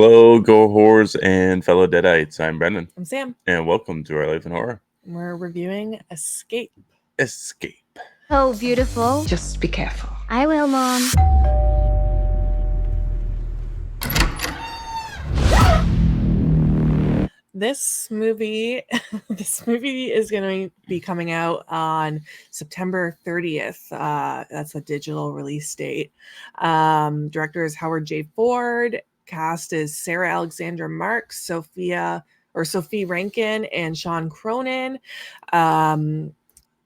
Hello, Go Whores and fellow Deadites. I'm Brendan, I'm Sam. and welcome to Our Life in Horror. We're reviewing Escape. Escape. Oh, beautiful. Just be careful. I will, Mom. This movie is going to be coming out on September 30th. That's a digital release date. Director is Howard J. Ford. Cast is Sarah Alexandra Marks, Sophie Rankin, and Sean Cronin. I'll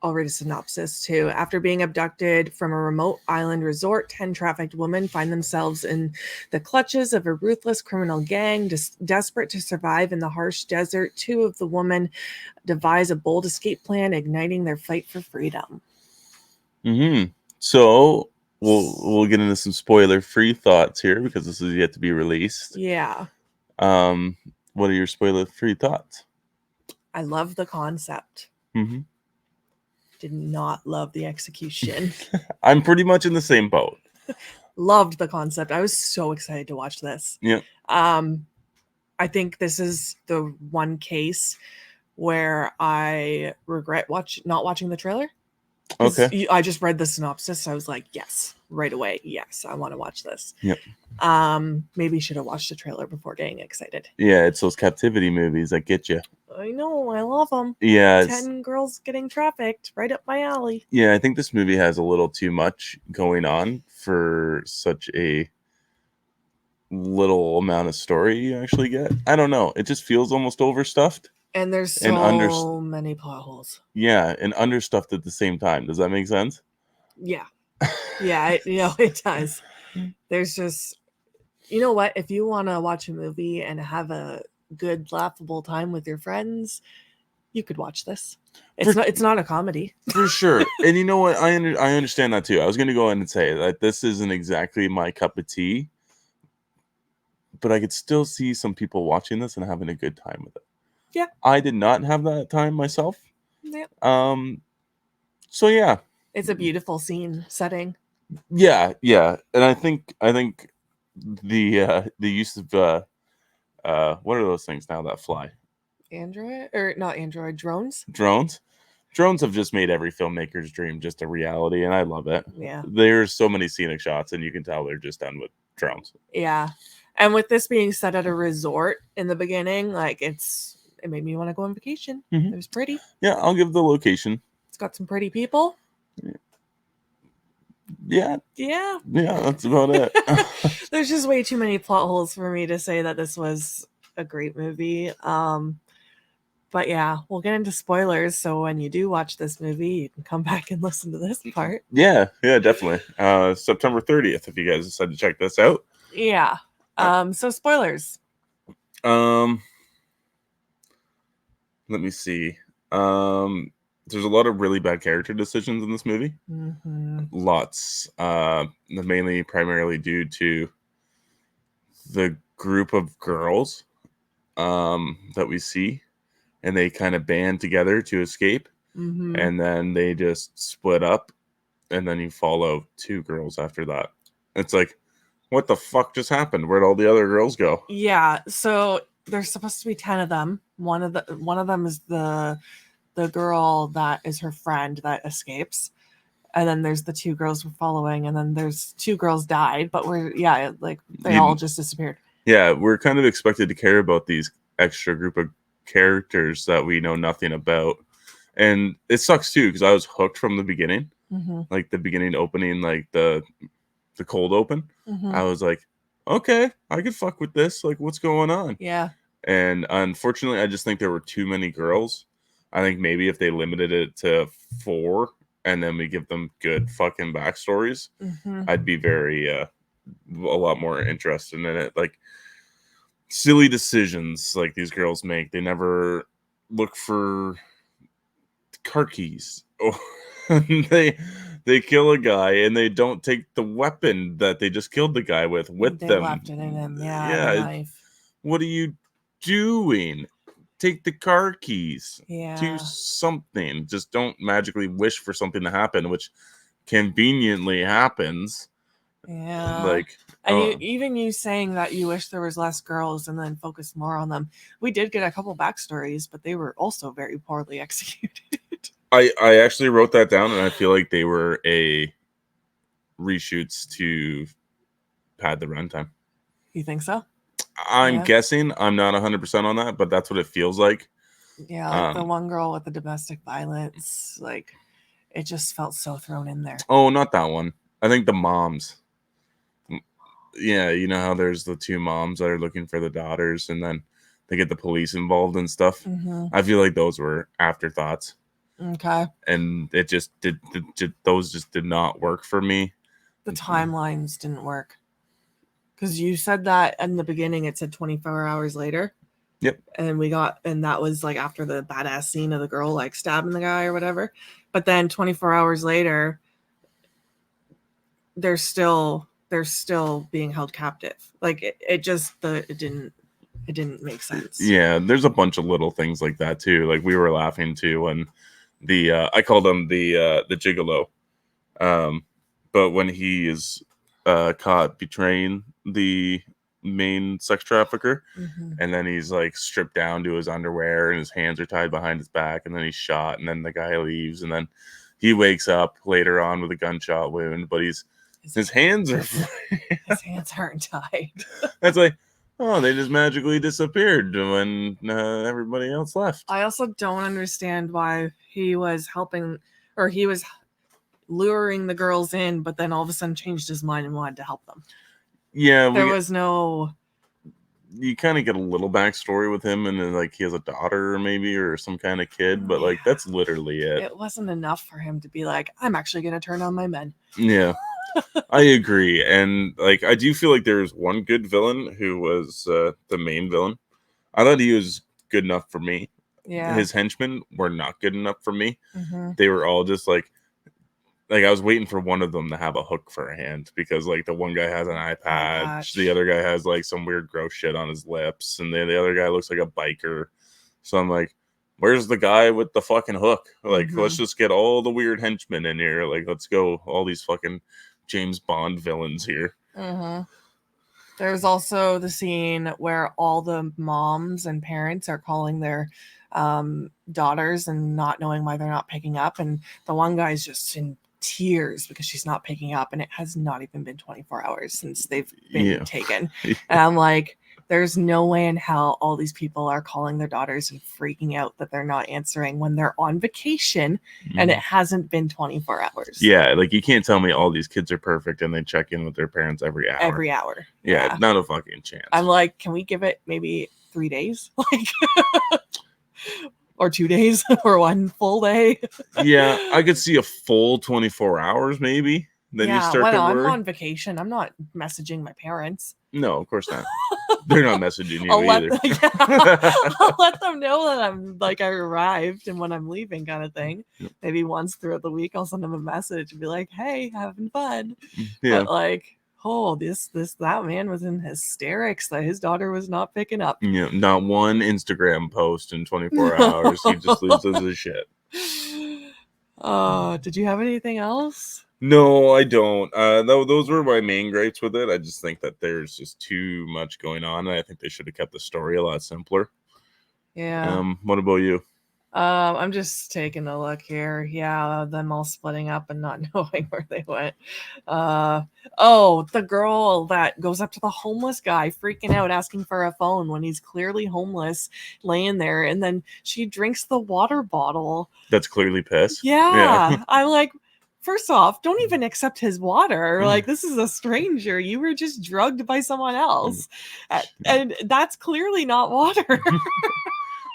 read a synopsis too. After being abducted from a remote island resort, 10 trafficked women find themselves in the clutches of a ruthless criminal gang. Desperate to survive in the harsh desert, two of the women devise a bold escape plan, igniting their fight for freedom. So we'll get into some spoiler-free thoughts here because this is yet to be released. Yeah. What are your spoiler-free thoughts? I love the concept. Did not love the execution. I'm pretty much in the same boat. Loved the concept. I was so excited to watch this. Yeah. I think this is the one case where I regret not watching the trailer. Okay. I just read the synopsis. I was like, yes, right away. Yes, I want to watch this. Yep. Maybe should have watched the trailer before getting excited. Yeah, it's those captivity movies that get you. I know, I love them. Yeah. 10 girls getting trafficked, right up my alley. Yeah, I think this movie has a little too much going on for such a little amount of story you actually get. I don't know. It just feels almost overstuffed. And there's so many plot holes. Yeah, and understuffed at the same time. Does that make sense? Yeah. Yeah, it does. There's just, you know what? If you want to watch a movie and have a good, laughable time with your friends, you could watch this. It's not a comedy. For sure. And you know what? I understand that too. I was going to go in and say that this isn't exactly my cup of tea, but I could still see some people watching this and having a good time with it. Yeah. I did not have that time myself. Yeah. So yeah. It's a beautiful scene setting. Yeah. And I think the use of what are those things now that fly? Drones. Drones have just made every filmmaker's dream just a reality, and I love it. Yeah. There's so many scenic shots, and you can tell they're just done with drones. Yeah. And with this being set at a resort in the beginning, like it made me want to go on vacation. Mm-hmm. It was pretty. Yeah, I'll give the location. It's got some pretty people. Yeah, that's about it. There's just way too many plot holes for me to say that this was a great movie. But yeah, we'll get into spoilers. So when you do watch this movie, you can come back and listen to this part. Yeah, definitely. September 30th, if you guys decide to check this out. Yeah. So spoilers. Let me see. There's a lot of really bad character decisions in this movie. Lots. Primarily due to the group of girls that we see, and they kind of band together to escape, and then they just split up, and then you follow two girls after that. It's like, what the fuck just happened? Where'd all the other girls go? Yeah, so there's supposed to be 10 of them. One of them is the girl that is her friend that escapes, and then there's the two girls we're following, and then there's two girls died, but they all just disappeared. Yeah, we're kind of expected to care about these extra group of characters that we know nothing about, and it sucks too because I was hooked from the beginning. Like the beginning opening, like the cold open. I was like, okay, I could fuck with this. Like, what's going on? Yeah. And unfortunately, I just think there were too many girls. I think maybe if they limited it to 4 and then we give them good fucking backstories, I'd be a lot more interested in it. Like, silly decisions like these girls make. They never look for car keys. They kill a guy and they don't take the weapon that they just killed the guy with they them. Left it in him. Yeah. Knife. What are you doing? Take the car keys. Yeah. Do something. Just don't magically wish for something to happen, which conveniently happens. Yeah. Like, And even you saying that you wish there was less girls and then focus more on them. We did get a couple backstories, but they were also very poorly executed. I actually wrote that down, and I feel like they were reshoots to pad the runtime. You think so? I'm Yeah. guessing. I'm not 100% on that, but that's what it feels like. Yeah, like the one girl with the domestic violence, like it just felt so thrown in there. Oh, not that one. I think the moms. Yeah, you know how there's the two moms that are looking for the daughters, and then they get the police involved and stuff. Mm-hmm. I feel like those were afterthoughts, Okay. and it just those just did not work for me. The timelines didn't work. Because you said that in the beginning, it said 24 hours later. Yep. And that was like after the badass scene of the girl like stabbing the guy or whatever. But then 24 hours later, they're still being held captive. Like it didn't make sense. Yeah, there's a bunch of little things like that too. Like we were laughing too when the I called him the gigolo, but when he is caught betraying the main sex trafficker, and then he's like stripped down to his underwear and his hands are tied behind his back, and then he's shot, and then the guy leaves, and then he wakes up later on with a gunshot wound, but his hands are his hands aren't tied. That's like, oh, they just magically disappeared when everybody else left. I also don't understand why he was helping, or he was luring the girls in, but then all of a sudden changed his mind and wanted to help them. Yeah, there was no. You kind of get a little backstory with him, and then like he has a daughter, maybe, or some kind of kid, but like that's literally it. It wasn't enough for him to be like, I'm actually going to turn on my men. Yeah, I agree, and like I do feel like there was one good villain who was the main villain. I thought he was good enough for me. Yeah, his henchmen were not good enough for me. Mm-hmm. They were all just like I was waiting for one of them to have a hook for a hand, because like the one guy has an eye patch, the other guy has like some weird gross shit on his lips, and then the other guy looks like a biker. So I'm like, where's the guy with the fucking hook? Like, let's just get all the weird henchmen in here. Like, let's go, all these fucking James Bond villains here. Mm-hmm. There's also the scene where all the moms and parents are calling their daughters and not knowing why they're not picking up, and the one guy's just in tears because she's not picking up, and it has not even been 24 hours since they've been taken. And I'm like, there's no way in hell all these people are calling their daughters and freaking out that they're not answering when they're on vacation and it hasn't been 24 hours. Yeah, like you can't tell me all these kids are perfect and they check in with their parents every hour. Yeah, not a fucking chance. I'm like, can we give it maybe 3 days? Like or 2 days or one full day? Yeah, I could see a full 24 hours maybe. Then you start to worry. I'm on vacation. I'm not messaging my parents. No, of course not. They're not messaging you either. I'll let them know that I'm like I arrived and when I'm leaving, kind of thing. Maybe once throughout the week, I'll send them a message and be like, "Hey, having fun." Yeah. But like, that man was in hysterics that his daughter was not picking up. Yeah, not one Instagram post in 24 hours. He just loses his shit. Did you have anything else? No, I don't. Those were my main gripes with it. I just think that there's just too much going on, and I think they should have kept the story a lot simpler. Yeah. What about you? I'm just taking a look here. Yeah, them all splitting up and not knowing where they went. The girl that goes up to the homeless guy freaking out, asking for a phone when he's clearly homeless, laying there, and then she drinks the water bottle. That's clearly piss. Yeah. I'm like, first off, don't even accept his water. Like, this is a stranger. You were just drugged by someone else. And that's clearly not water.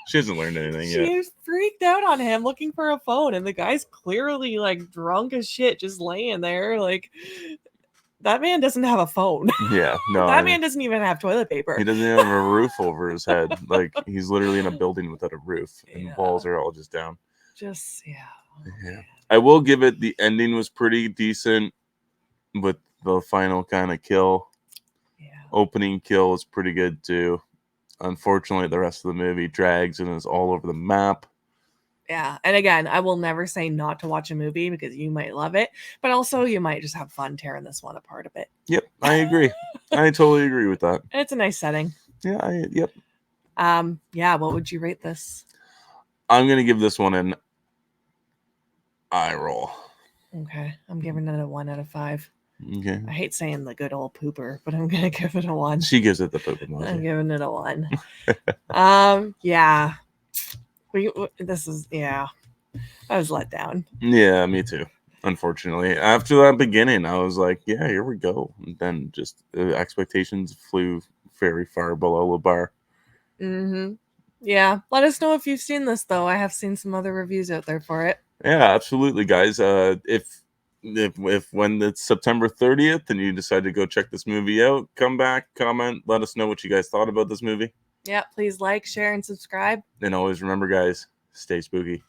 She hasn't learned anything yet. She freaked out on him looking for a phone, and the guy's clearly like drunk as shit, just laying there. Like, that man doesn't have a phone. Yeah, no. That man doesn't even have toilet paper. He doesn't have a roof over his head. Like, he's literally in a building without a roof, and the walls are all just down. Yeah. I will give it, the ending was pretty decent with the final kind of kill. Yeah. Opening kill is pretty good too. Unfortunately, the rest of the movie drags and is all over the map. Yeah. And again, I will never say not to watch a movie because you might love it, but also you might just have fun tearing this one apart a bit. Yep, I agree. I totally agree with that. And it's a nice setting. Yeah, yep. Yeah, what would you rate this? I'm going to give this one an eye roll. Okay. I'm giving it a 1 out of 5. Okay. I hate saying the good old pooper, but I'm going to give it a 1. She gives it the poop I'm emoji. giving it a 1. Yeah. This is, yeah. I was let down. Yeah, me too. Unfortunately, after that beginning, I was like, "Yeah, here we go." And then just expectations flew very far below the bar. Yeah. Let us know if you've seen this, though. I have seen some other reviews out there for it. Yeah, absolutely, guys. If when it's September 30th and you decide to go check this movie out, come back, comment, let us know what you guys thought about this movie. Yeah. Please like, share, and subscribe. And always remember, guys, stay spooky.